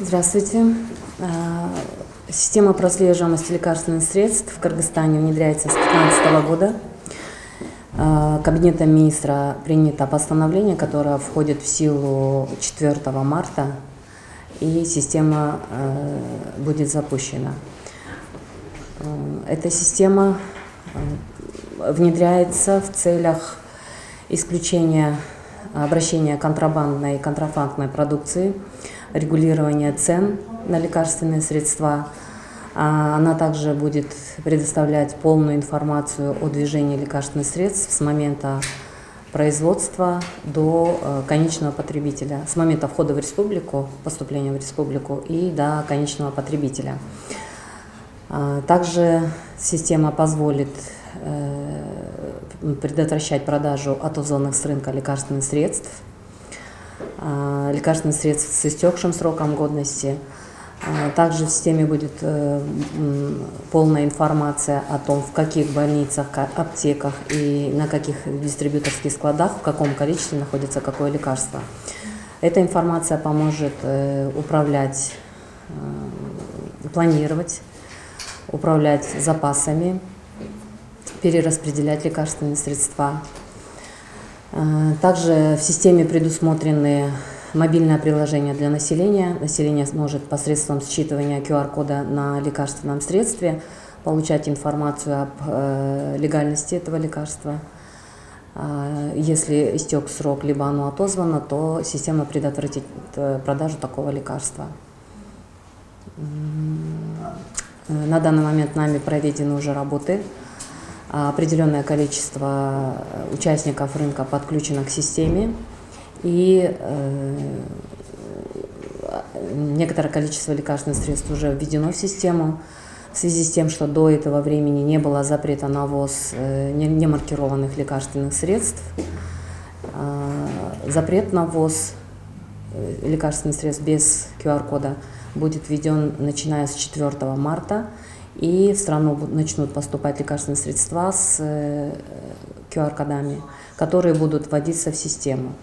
Здравствуйте. Система прослеживаемости лекарственных средств в Кыргызстане внедряется с 2015 года. Кабинетом министра принято постановление, которое входит в силу 4 марта, и система будет запущена. Эта система внедряется в целях исключения обращения контрабандной и контрафактной продукции, регулирования цен на лекарственные средства. Она также будет предоставлять полную информацию о движении лекарственных средств с момента производства до конечного потребителя, с момента входа в республику, поступления в республику и до конечного потребителя. Также система позволит предотвращать продажу отозванных с рынка лекарственных средств с истекшим сроком годности. Также в системе будет полная информация о том, в каких больницах, аптеках и на каких дистрибьюторских складах, в каком количестве находится какое лекарство. Эта информация поможет управлять, планировать, управлять запасами, перераспределять лекарственные средства. Также в системе предусмотрены мобильное приложение для населения. Население сможет посредством считывания QR-кода на лекарственном средстве получать информацию об легальности этого лекарства. Если истек срок, либо оно отозвано, то система предотвратит продажу такого лекарства. На данный момент нами проведены уже работы. Определенное количество участников рынка подключено к системе, и некоторое количество лекарственных средств уже введено в систему, в связи с тем, что до этого времени не было запрета на ввоз немаркированных лекарственных средств. Запрет на ввоз лекарственных средств без QR-кода будет введен начиная с 4 марта, и в страну начнут поступать лекарственные средства с QR-кодами, которые будут вводиться в систему.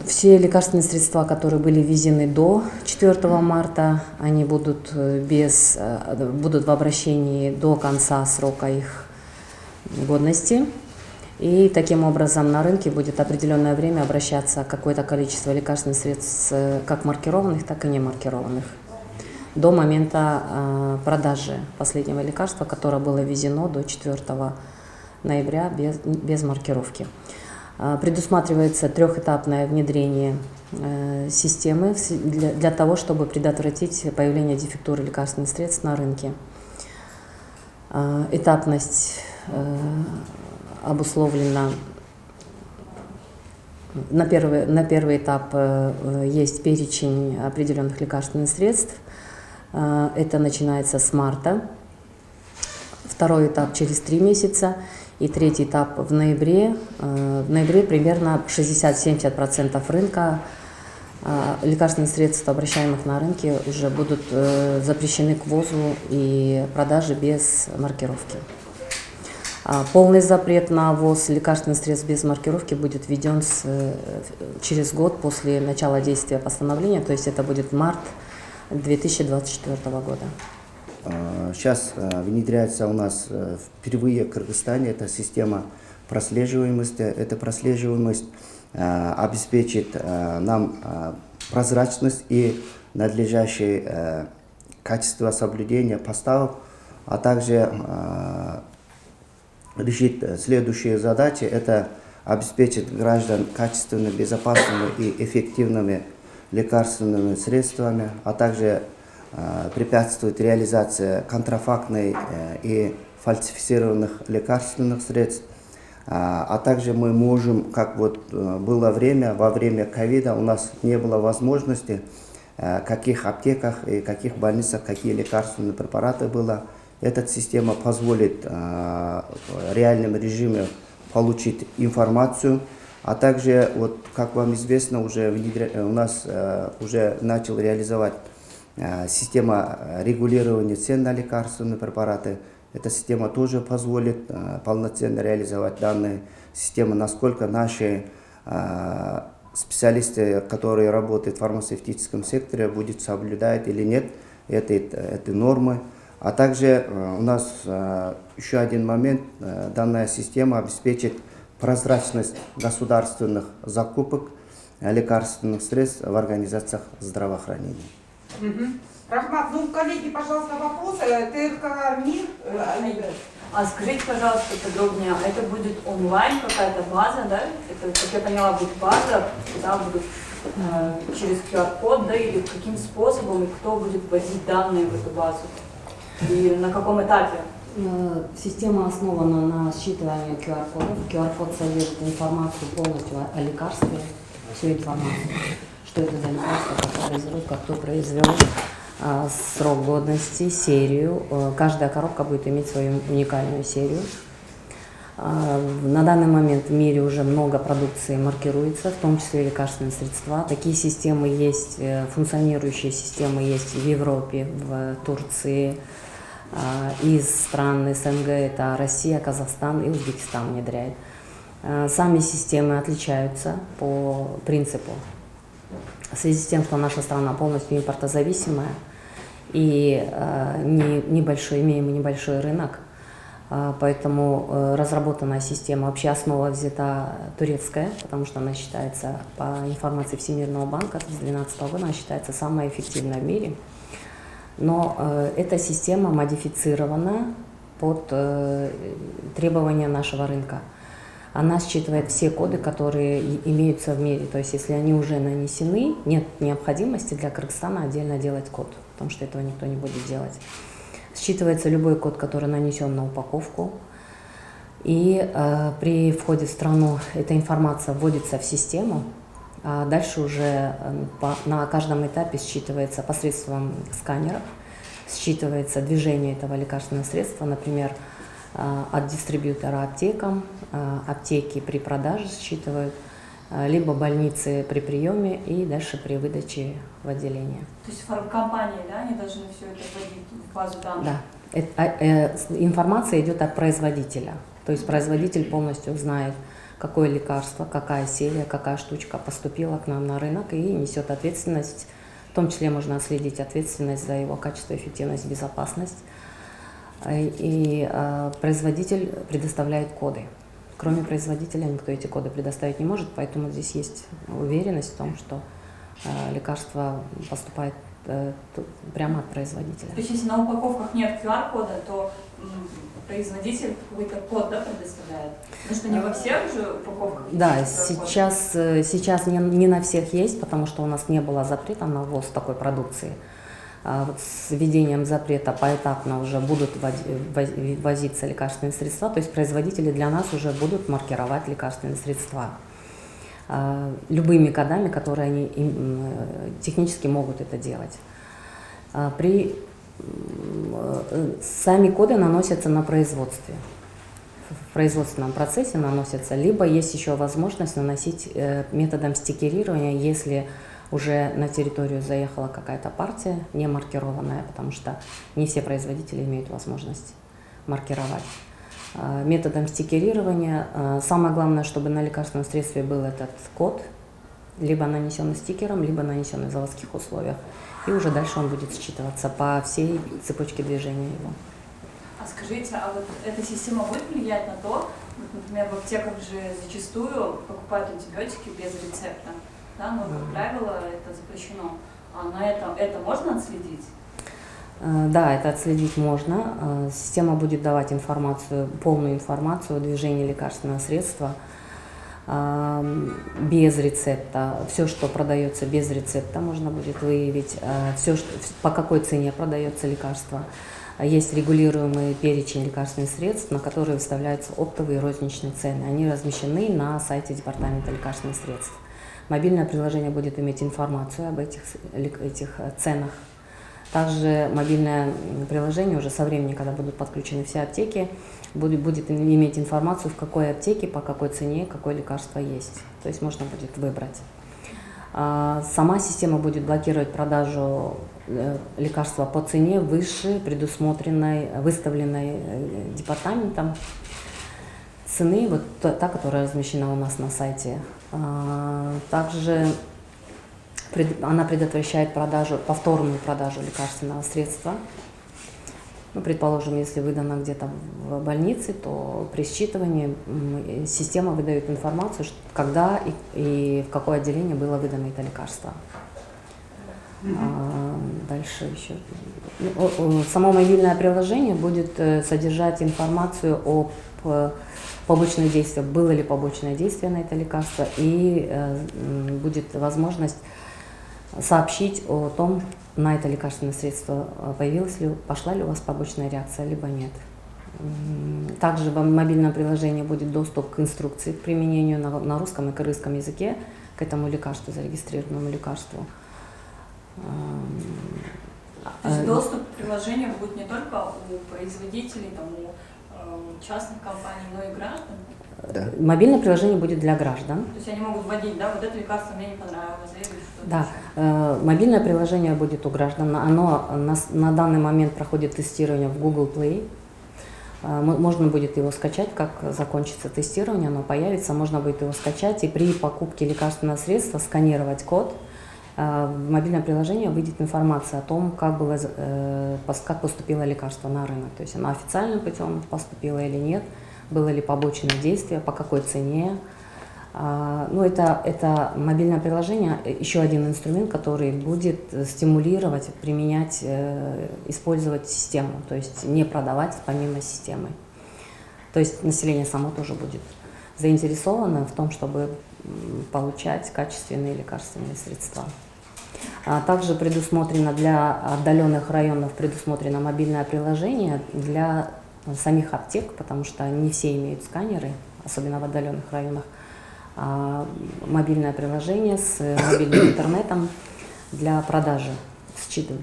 Все лекарственные средства, которые были ввезены до 4 марта, они будут в обращении до конца срока их годности. И таким образом на рынке будет определенное время обращаться какое-то количество лекарственных средств, как маркированных, так и не маркированных, до момента продажи последнего лекарства, которое было ввезено до 4 ноября без маркировки. Предусматривается трехэтапное внедрение системы для того, чтобы предотвратить появление дефектуры лекарственных средств на рынке. Этапность обусловлена. На первый этап есть перечень определенных лекарственных средств. Это начинается с марта. Второй этап через 3 месяца. И третий этап в ноябре. В ноябре примерно 60-70% рынка лекарственных средств, обращаемых на рынке, уже будут запрещены к ввозу и продаже без маркировки. Полный запрет на ввоз лекарственных средств без маркировки будет введен через год после начала действия постановления, то есть это будет март 2024 года. Сейчас внедряется у нас впервые в Кыргызстане эта система прослеживаемости. Эта прослеживаемость обеспечит нам прозрачность и надлежащее качество соблюдения поставок, а также решит следующие задачи. Это обеспечить граждан качественными, безопасными и эффективными лекарственными средствами, а также препятствует реализации контрафактной и фальсифицированных лекарственных средств. А также мы можем, как вот было во время ковида у нас не было возможности, в каких аптеках и каких больницах какие лекарственные препараты было. Эта система позволит в реальном режиме получить информацию, а также, вот, как вам известно, у нас уже начал реализовать система регулирования цен на лекарственные препараты. Эта система тоже позволит полноценно реализовать данные системы, насколько наши специалисты, которые работают в фармацевтическом секторе, будут соблюдать или нет эти нормы. А также у нас еще один момент, данная система обеспечит прозрачность государственных закупок лекарственных средств в организациях здравоохранения. Рахмат, ну, коллеги, пожалуйста, вопросы. ТРК МИР. А скажите, пожалуйста, подробнее, это будет онлайн какая-то база, да? Это, как я поняла, будет база, куда будут через QR-код, да, или каким способом, и кто будет вводить данные в эту базу? И на каком этапе? Система основана на считывании QR-кодов. QR-код содержит информацию полностью о лекарстве, всю информацию, что это за лекарство, какая дозировка, кто произвел, срок годности, серию. Каждая коробка будет иметь свою уникальную серию. На данный момент в мире уже много продукции маркируется, в том числе лекарственные средства. Такие системы есть, функционирующие системы есть в Европе, в Турции, из стран СНГ, это Россия, Казахстан и Узбекистан внедряет. Сами системы отличаются по принципу. В связи с тем, что наша страна полностью импортозависимая и имеем небольшой рынок, поэтому разработанная система, вообще основа взята турецкая, потому что она считается, по информации Всемирного банка, с 2012 года она считается самой эффективной в мире. Но эта система модифицирована под требования нашего рынка. Она считывает все коды, которые имеются в мире. То есть, если они уже нанесены, нет необходимости для Кыргызстана отдельно делать код, потому что этого никто не будет делать. Считывается любой код, который нанесен на упаковку. И при входе в страну эта информация вводится в систему. А дальше уже на каждом этапе считывается посредством сканеров, считывается движение этого лекарственного средства, например, от дистрибьютора аптекам, аптеки при продаже считывают, либо больницы при приеме и дальше при выдаче в отделение. То есть фармкомпании, да, они должны все это вводить в базу данных? Да. Информация идет от производителя, то есть производитель полностью знает, какое лекарство, какая серия, какая штучка поступила к нам на рынок и несет ответственность. В том числе можно отследить ответственность за его качество, эффективность, безопасность. И производитель предоставляет коды. Кроме производителя никто эти коды предоставить не может, поэтому здесь есть уверенность в том, что лекарство поступает прямо от производителя. То есть если на упаковках нет QR-кода, то производитель какой-то код, да, предоставляет? Потому что не во всех же упаковках. Да, сейчас не на всех есть, потому что у нас не было запрета на ввоз такой продукции. Вот с введением запрета поэтапно уже будут ввозиться лекарственные средства, то есть производители для нас уже будут маркировать лекарственные средства любыми кодами, которые они технически могут это делать. Сами коды наносятся на производстве. В производственном процессе наносятся, либо есть еще возможность наносить методом стикерирования, если уже на территорию заехала какая-то партия не маркированная, потому что не все производители имеют возможность маркировать. Методом стикерирования самое главное, чтобы на лекарственном средстве был этот код, либо нанесенный стикером, либо нанесенный в заводских условиях. И уже дальше он будет считываться по всей цепочке движения его. А скажите, а вот эта система будет влиять на то, например, в аптеках же зачастую покупают антибиотики без рецепта, да, но, как правило, это запрещено. А на это можно отследить? Да, это отследить можно. Система будет давать полную информацию о движении лекарственного средства без рецепта. Все, что продается без рецепта, можно будет выявить. Все, по какой цене продается лекарство. Есть регулируемый перечень лекарственных средств, на которые выставляются оптовые и розничные цены. Они размещены на сайте Департамента лекарственных средств. Мобильное приложение будет иметь информацию об этих ценах. Также мобильное приложение уже со временем, когда будут подключены все аптеки, будет иметь информацию, в какой аптеке, по какой цене, какое лекарство есть. То есть можно будет выбрать. Сама система будет блокировать продажу лекарства по цене выше предусмотренной, выставленной департаментом. цены, вот та, которая размещена у нас на сайте. Также она предотвращает повторную продажу лекарственного средства. Ну, предположим, если выдано где-то в больнице, то при считывании система выдает информацию, когда и в какое отделение было выдано это лекарство. Дальше еще. Само мобильное приложение будет содержать информацию о побочных действиях, было ли побочное действие на это лекарство, и будет возможность сообщить о том, на это лекарственное средство пошла ли у вас побочная реакция, либо нет. Также в мобильном приложении будет доступ к инструкции к применению на русском и кыргызском языке к этому лекарству, зарегистрированному лекарству. То есть доступ к приложению будет не только у производителей, там, у частных компаний, но и граждан? Да. Мобильное приложение будет для граждан. То есть они могут вводить, да, вот это лекарство мне не понравилось, или что-то Да, еще. мобильное приложение будет у граждан. Оно на данный момент проходит тестирование в Google Play. Можно будет его скачать, как закончится тестирование, оно появится, можно будет его скачать и при покупке лекарственного средства сканировать код. В мобильное приложение выйдет информация о том, как поступило лекарство на рынок. То есть оно официальным путем поступило или нет, было ли побочное действие, по какой цене. Ну, это мобильное приложение, еще один инструмент, который будет стимулировать, применять, использовать систему, то есть не продавать помимо системы. То есть население само тоже будет заинтересовано в том, чтобы получать качественные лекарственные средства. Также предусмотрено для отдаленных районов мобильное приложение для самих аптек, потому что не все имеют сканеры, особенно в отдаленных районах. Мобильное приложение с мобильным интернетом для продажи,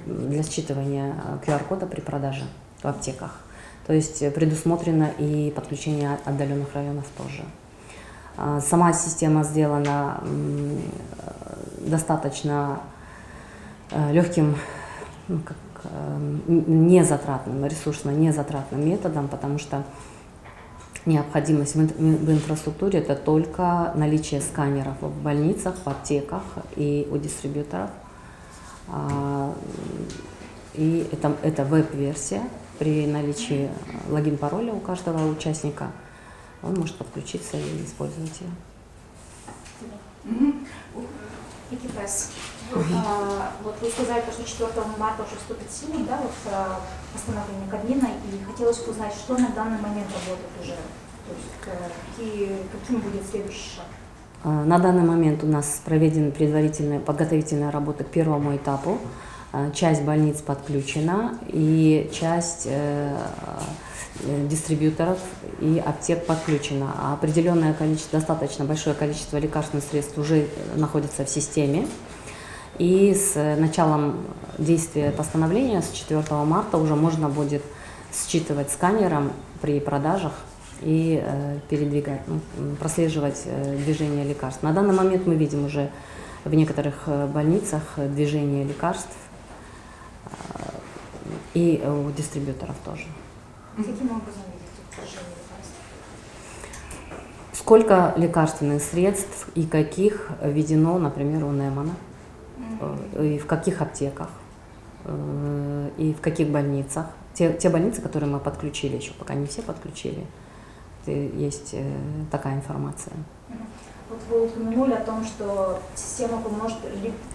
для считывания QR-кода при продаже в аптеках. То есть предусмотрено и подключение отдаленных районов тоже. Сама система сделана достаточно легким, незатратным, ресурсно незатратным методом, потому что необходимость в инфраструктуре – это только наличие сканеров в больницах, в аптеках и у дистрибьюторов. И это веб-версия. При наличии логин-пароля у каждого участника он может подключиться и использовать ее. Экипресс. Вот вы сказали, что 4 марта уже вступит в силу, да, вот постановление Кабмина, и хотелось бы узнать, что на данный момент работает уже, то есть каким будет следующий шаг? На данный момент у нас проведены предварительные подготовительные работы к первому этапу. Часть больниц подключена, и часть дистрибьюторов и аптек подключена. А определенное количество, достаточно большое количество лекарственных средств уже находится в системе. И с началом действия постановления, с 4 марта, уже можно будет считывать сканером при продажах и прослеживать движение лекарств. На данный момент мы видим уже в некоторых больницах движение лекарств и у дистрибьюторов тоже. Каким образом видите движение лекарств? Сколько лекарственных средств и каких введено, например, у Немана, и в каких аптеках, и в каких больницах. Те больницы, которые мы подключили, еще пока не все подключили, есть такая информация. Вот вы упомянули о том, что система поможет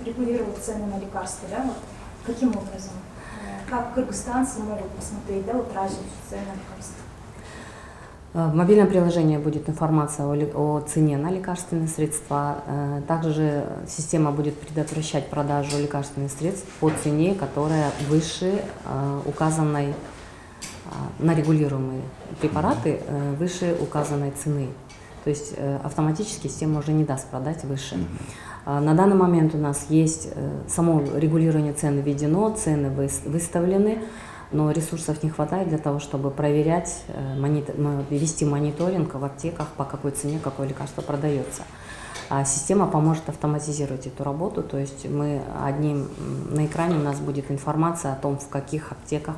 регулировать цены на лекарства, да? Вот каким образом? Как кыргызстанцы могут посмотреть, да, вот разницу цен на лекарства? В мобильном приложении будет информация о цене на лекарственные средства. Также система будет предотвращать продажу лекарственных средств по цене, которая выше указанной на регулируемые препараты, выше указанной цены. То есть автоматически система уже не даст продать выше. На данный момент у нас есть само регулирование цен введено, цены выставлены, но ресурсов не хватает для того, чтобы проверять, вести мониторинг в аптеках, по какой цене какое лекарство продается. А система поможет автоматизировать эту работу, то есть на экране у нас будет информация о том, в каких аптеках,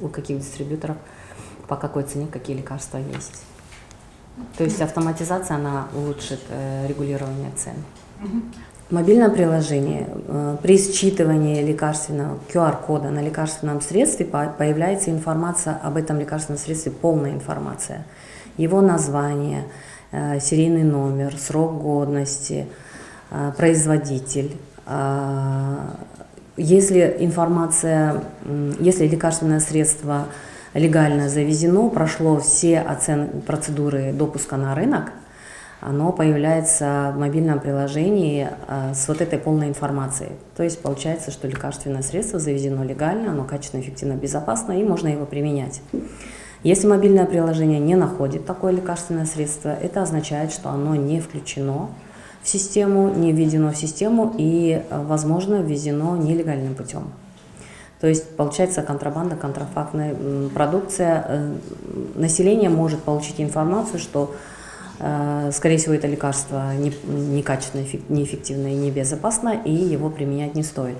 у каких дистрибьюторов, по какой цене какие лекарства есть. То есть автоматизация, она улучшит регулирование цен. В мобильном приложении при считывании лекарственного QR-кода на лекарственном средстве появляется информация об этом лекарственном средстве, полная информация. Его название, серийный номер, срок годности, производитель. Если лекарственное средство легально завезено, прошло все процедуры допуска на рынок, оно появляется в мобильном приложении с вот этой полной информацией. То есть получается, что лекарственное средство завезено легально, оно качественно, эффективно, безопасно и можно его применять. Если мобильное приложение не находит такое лекарственное средство, это означает, что оно не включено в систему, не введено в систему и, возможно, ввезено нелегальным путем. То есть получается контрабанда, контрафактная продукция. Население может получить информацию, что, скорее всего, это лекарство некачественное, неэффективное и небезопасно, и его применять не стоит.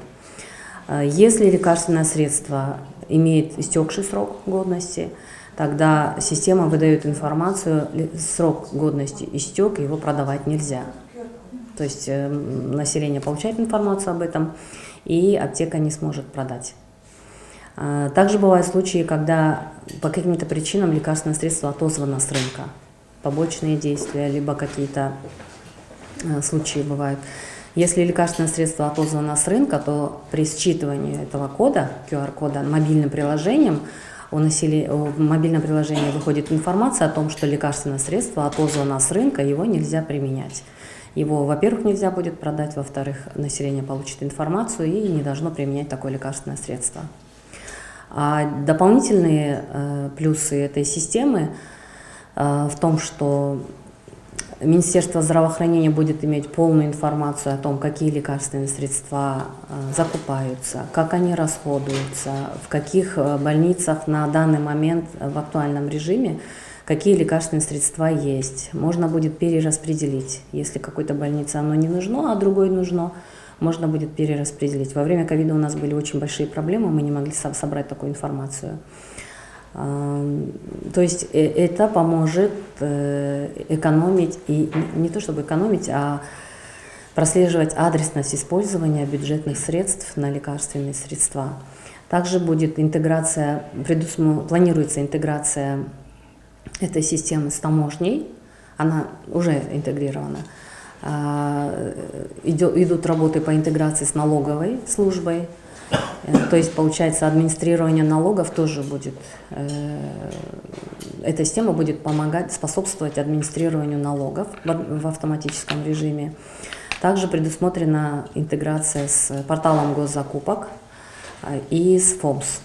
Если лекарственное средство имеет истекший срок годности, тогда система выдает информацию, срок годности истек, его продавать нельзя. То есть население получает информацию об этом, и аптека не сможет продать. Также бывают случаи, когда по каким-то причинам лекарственное средство отозвано с рынка. Побочные действия, либо какие-то случаи бывают. Если лекарственное средство отозвано с рынка, то при считывании этого кода, QR-кода, мобильным приложением, в мобильном приложении выходит информация о том, что лекарственное средство отозвано с рынка, его нельзя применять. Его, во-первых, нельзя будет продать, во-вторых, население получит информацию и не должно применять такое лекарственное средство. А дополнительные плюсы этой системы в том, что Министерство здравоохранения будет иметь полную информацию о том, какие лекарственные средства закупаются, как они расходуются, в каких больницах на данный момент в актуальном режиме какие лекарственные средства есть. Можно будет перераспределить. Если какой-то больнице оно не нужно, а другой нужно, можно будет перераспределить. Во время ковида у нас были очень большие проблемы, мы не могли собрать такую информацию. То есть это поможет экономить, и не то чтобы экономить, а прослеживать адресность использования бюджетных средств на лекарственные средства. Также будет интеграция, планируется интеграция этой системы с таможней, она уже интегрирована. Идут работы по интеграции с налоговой службой. То есть, получается, администрирование налогов тоже будет, эта система будет помогать, способствовать администрированию налогов в автоматическом режиме. Также предусмотрена интеграция с порталом госзакупок и с ФОМС.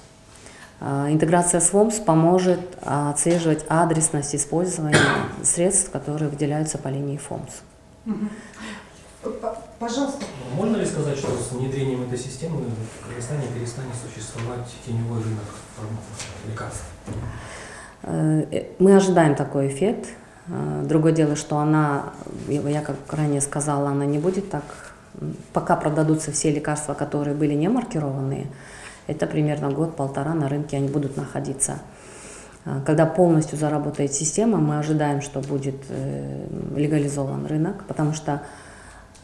Интеграция с ФОМС поможет отслеживать адресность использования средств, которые выделяются по линии ФОМС. Пожалуйста. Можно ли сказать, что с внедрением этой системы в Кыргызстане перестанет существовать теневой рынок лекарств? Мы ожидаем такой эффект. Другое дело, что она, я как ранее сказала, она не будет так. Пока продадутся все лекарства, которые были не маркированные, это примерно год-полтора на рынке они будут находиться. Когда полностью заработает система, мы ожидаем, что будет легализован рынок, потому что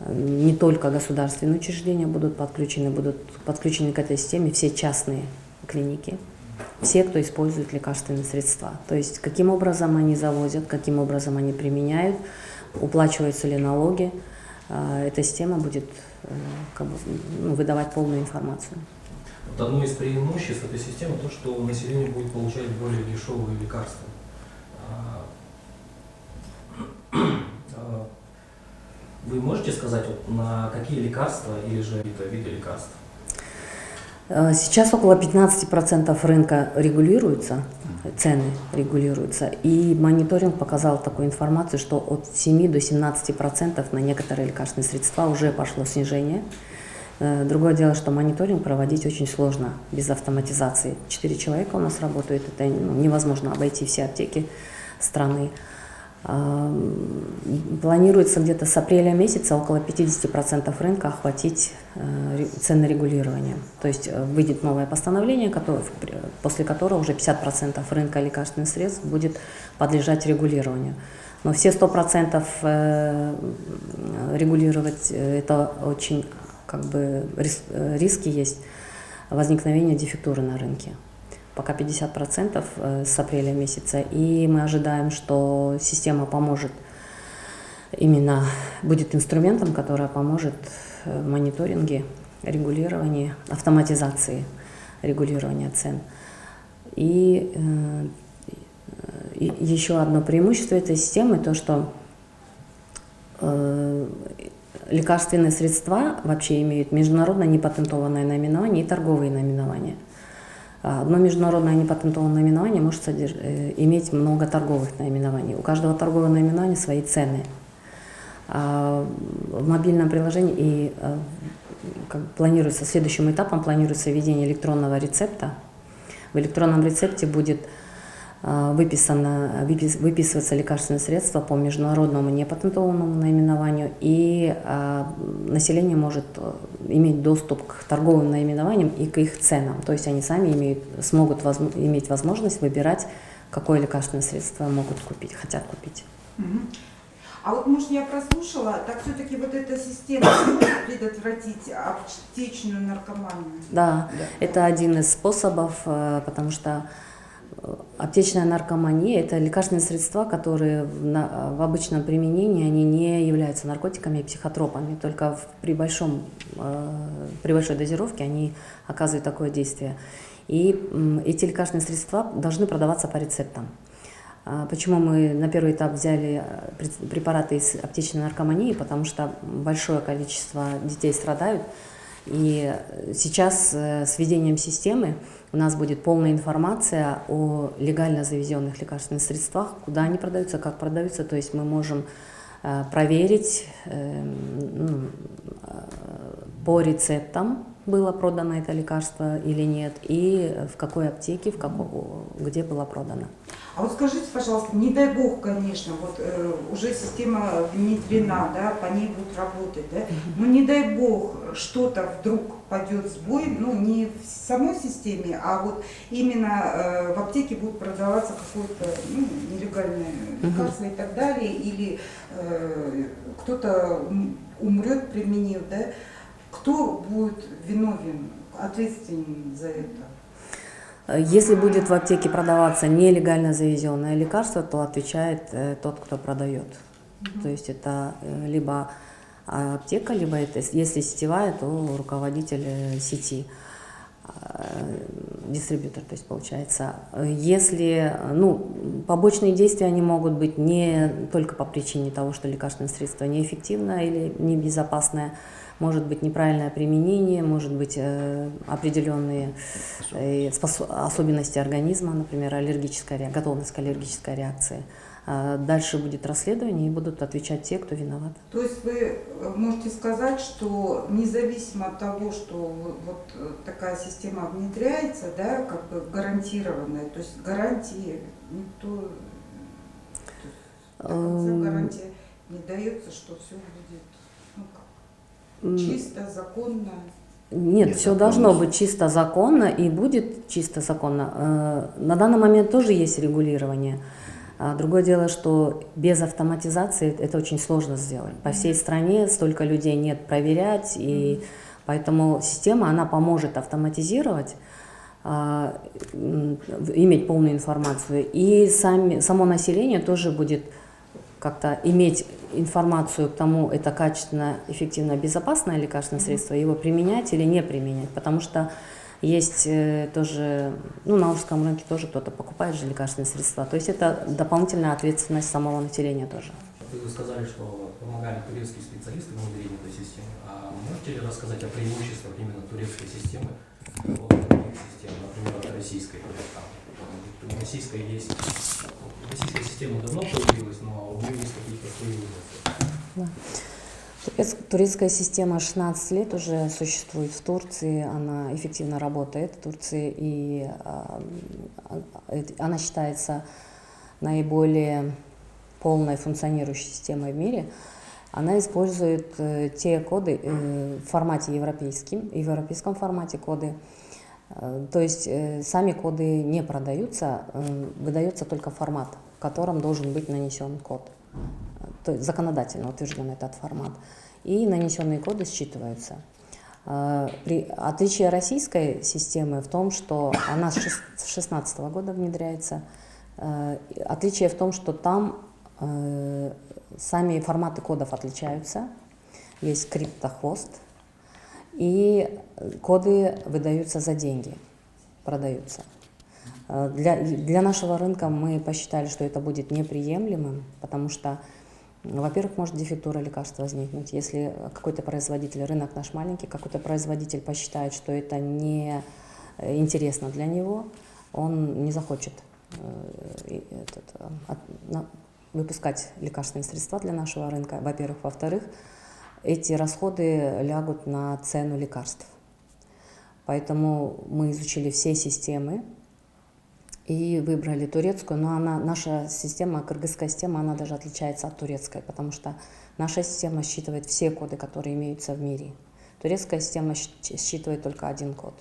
не только государственные учреждения будут подключены к этой системе, все частные клиники, все, кто использует лекарственные средства. То есть каким образом они завозят, каким образом они применяют, уплачиваются ли налоги, эта система будет выдавать полную информацию. Вот одно из преимуществ этой системы то, что население будет получать более дешевые лекарства. Вы можете сказать, на какие лекарства или же виды лекарств? Сейчас около 15% рынка регулируется, цены регулируются, и мониторинг показал такую информацию, что от 7 до 17% на некоторые лекарственные средства уже пошло снижение. Другое дело, что мониторинг проводить очень сложно без автоматизации. 4 человека у нас работают, это невозможно обойти все аптеки страны. Планируется где-то с апреля месяца около 50% рынка охватить ценорегулирование. То есть выйдет новое постановление, после которого уже 50% рынка лекарственных средств будет подлежать регулированию. Но все 100% регулировать это очень как бы риски есть возникновения дефектуры на рынке. Пока 50% с апреля месяца, и мы ожидаем, что система поможет, именно будет инструментом, который поможет в мониторинге, регулировании, автоматизации регулирования цен. И еще одно преимущество этой системы, то что лекарственные средства вообще имеют международное непатентованное наименование и торговые наименования. Одно международное непатентованное наименование может иметь много торговых наименований. У каждого торгового наименования свои цены. В мобильном приложении и планируется, следующим этапом планируется введение электронного рецепта. В электронном рецепте будет выписываться лекарственное средство по международному непатентованному наименованию, и население может иметь доступ к торговым наименованиям и к их ценам. То есть они сами смогут иметь возможность выбирать, какое лекарственное средство могут купить, хотят купить. А вот, может, я прослушала, так все-таки вот эта система может предотвратить аптечную наркоманию? Да, это один из способов, потому что аптечная наркомания – это лекарственные средства, которые в обычном применении они не являются наркотиками и психотропами, только при большой дозировке они оказывают такое действие. И эти лекарственные средства должны продаваться по рецептам. Почему мы на первый этап взяли препараты из аптечной наркомании? Потому что большое количество детей страдают. И сейчас с введением системы у нас будет полная информация о легально завезенных лекарственных средствах, куда они продаются, как продаются. То есть мы можем проверить по рецептам, было продано это лекарство или нет, и в какой аптеке, где было продано. А вот скажите, пожалуйста, не дай бог, конечно, вот уже система внедрена, да, по ней будут работать, да, но не дай бог что-то вдруг пойдет сбой, ну не в самой системе, а вот именно в аптеке будет продаваться какое-то нелегальное лекарство и так далее, или кто-то умрет, применив, да, кто будет виновен, ответственен за это? Если будет в аптеке продаваться нелегально завезенное лекарство, то отвечает тот, кто продает. То есть это либо аптека, либо это, если сетевая, то руководитель сети, дистрибьютор, то есть получается. Если, побочные действия, они могут быть не только по причине того, что лекарственное средство неэффективное или небезопасное, может быть неправильное применение, может быть определенные особенности организма, например, готовность к аллергической реакции. Дальше будет расследование и будут отвечать те, кто виноват. То есть вы можете сказать, что независимо от того, что вот такая система внедряется, да, как бы гарантированная, то есть гарантии никто, гарантия не дается, что все будет чисто, законно? Нет, все должно быть чисто законно и будет чисто законно. На данный момент тоже есть регулирование. Другое дело, что без автоматизации это очень сложно сделать. По всей стране столько людей нет проверять, и поэтому система, она поможет автоматизировать, иметь полную информацию. И само население тоже будет как-то иметь информацию к тому, это качественно, эффективно, безопасное лекарственное средство, его применять или не применять. Потому что есть тоже, на русском рынке тоже кто-то покупает же лекарственные средства. То есть это дополнительная ответственность самого населения тоже. Вы сказали, что помогали турецкие специалисты в внедрении этой системы. А можете ли рассказать о преимуществах именно турецкой системы от других систем, например, от российской? Российская система давно появилась, но у нее есть какие-то свои вызовы. Турецкая система 16 лет уже существует в Турции, она эффективно работает в Турции, и она считается наиболее полной функционирующей системой в мире. Она использует те коды в формате европейском формате коды. То есть сами коды не продаются, выдается только формат, в котором должен быть нанесен код. то есть законодательно утвержден этот формат, и нанесенные коды считываются. Отличие российской системы в том, что она с 2016 года внедряется. Отличие в том, что там сами форматы кодов отличаются. Есть криптохвост, и коды выдаются за деньги, продаются. Для нашего рынка мы посчитали, что это будет неприемлемым, потому что, во-первых, может дефектура лекарств возникнуть. Если какой-то производитель, рынок наш маленький, какой-то производитель посчитает, что это не интересно для него, он не захочет выпускать лекарственные средства для нашего рынка, во-первых. Во-вторых, эти расходы лягут на цену лекарств. Поэтому мы изучили все системы и выбрали турецкую, но наша система, кыргызская система, она даже отличается от турецкой, потому что наша система считывает все коды, которые имеются в мире. Турецкая система считывает только один код.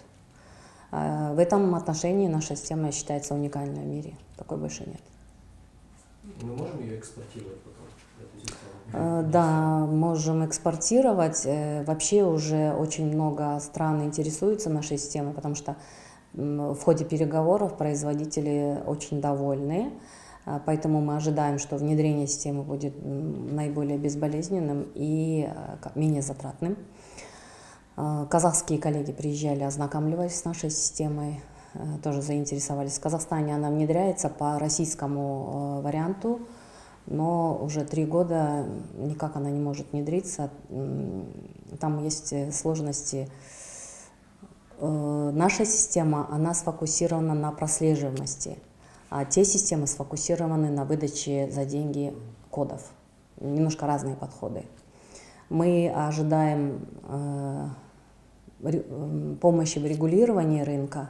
В этом отношении наша система считается уникальной в мире. Такой больше нет. Мы можем ее экспортировать потом, эту систему? Да, можем экспортировать. Вообще уже очень много стран интересуются нашей системой, потому что в ходе переговоров производители очень довольны. Поэтому мы ожидаем, что внедрение системы будет наиболее безболезненным и менее затратным. Казахские коллеги приезжали, ознакомливались с нашей системой, тоже заинтересовались. В Казахстане она внедряется по российскому варианту, но уже 3 года никак она не может внедриться. Там есть сложности. Наша система, она сфокусирована на прослеживаемости, а те системы сфокусированы на выдаче за деньги кодов. Немножко разные подходы. Мы ожидаем помощи в регулировании рынка,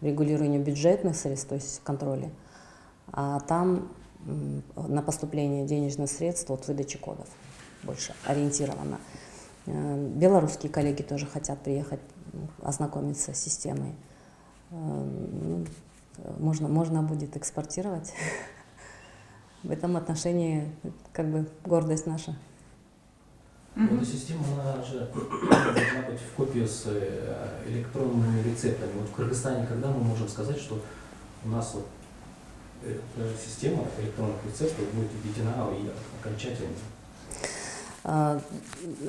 в регулировании бюджетных средств, то есть контроле, а там на поступление денежных средств от выдачи кодов больше ориентировано. Белорусские коллеги тоже хотят приехать, ознакомиться с системой. Можно будет экспортировать. В этом отношении как бы гордость наша. Эта система, она же должна быть в копии с электронными рецептами. Вот в Кыргызстане, когда мы можем сказать, что у нас вот эта система электронных рецептов будет введена и окончательно?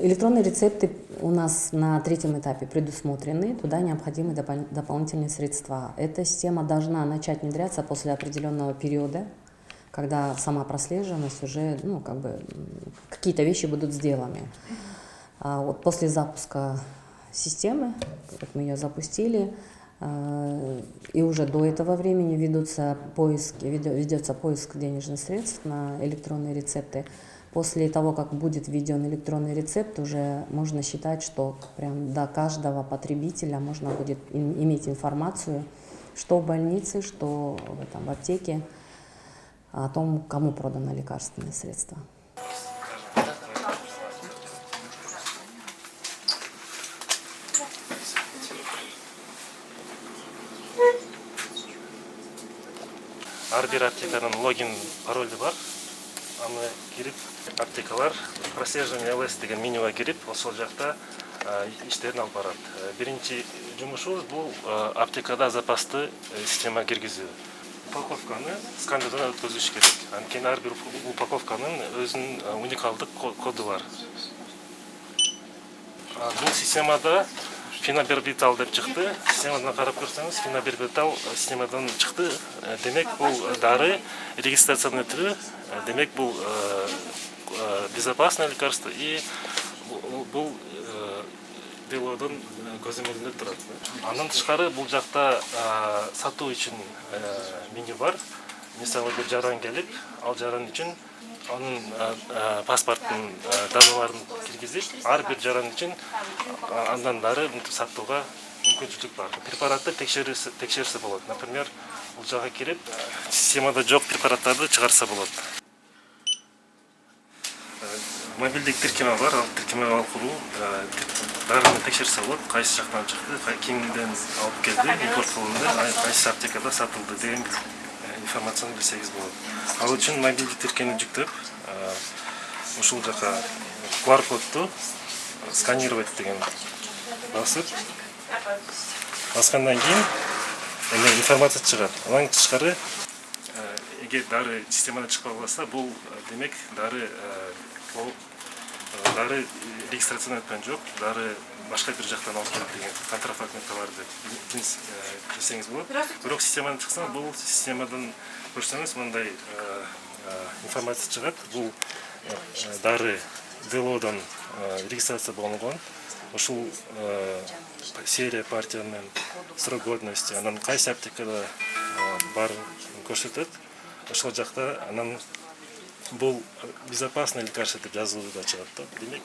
Электронные рецепты у нас на 3-м этапе предусмотрены, туда необходимы дополнительные средства. Эта система должна начать внедряться после определенного периода, когда сама прослеживаемость уже, какие-то вещи будут сделаны. Вот после запуска системы, как мы ее запустили, и уже до этого времени ведется поиск денежных средств на электронные рецепты. После того, как будет введен электронный рецепт, уже можно считать, что прям до каждого потребителя можно будет иметь информацию, что в больнице, что в аптеке, о том, кому продано лекарственное средство. Ар бир аптеканын логин паролі бар. Аны кирип, аптекалар прослеживание ЛС деген менюга кирип, ошол жакта иштерин алып барат. Биринчи жумушубуз бул аптекада запасты система киргизүү. Упаковканы сканерден өткөзүш керек. Анткени ар бир упаковканын өзүнүн уникалдык коду бар. Бул системада фенобарбитал деп чыкты. Системадан карап көрсөңүз, фенобарбитал системадан чыкты. Демек бул дары регистрационный түрү, демек бул безопасное лекарство и бул делодон көзөмөлүндө турат. Андан тышкары бул жакта сатуу үчүн меню бар. Мисалы бир жаран келип, ал жаран үчүн анын паспорттун даналарын киргизип, ар бир жаран үчүн андан дары сатууга мүмкүнчүлүк бар. Препаратты текшерсе болот. Например, бул жага кирип, системада жок препараттарды чыгарса болот. Мобилдик тиркеме бар, ал тиркеме аркылуу дарыны текшерсе болот, кайсы жактан чыкты, кимден алып келди, импорт кылынды, кайсы аптекада сатылды деген информацияны билсеңиз болот. Ал үчүн мобилдик тиркемени жүктөп, ушул жака QR кодду сканировать деген басып баскандан кийин эме информация чыгат. Анан тышкары эгер дары системадан чыкпай калса, бул демек дары регистрациядан өткөн жок, дары башка бир жактан алып келип деген контрафактный товар деп билсеңиз болот. Бирок системадан чыкса, бул системадан көрсөңүз мындай информация чыгат. Бул дары ДЛОдон регистрация болгон. Ушул серия, партия менен срок годности, анан кайсы аптекада барын көрсөтөт. Ошол жакта анан бул безопасный лекарство деп жазылуу да чыгат да. Демек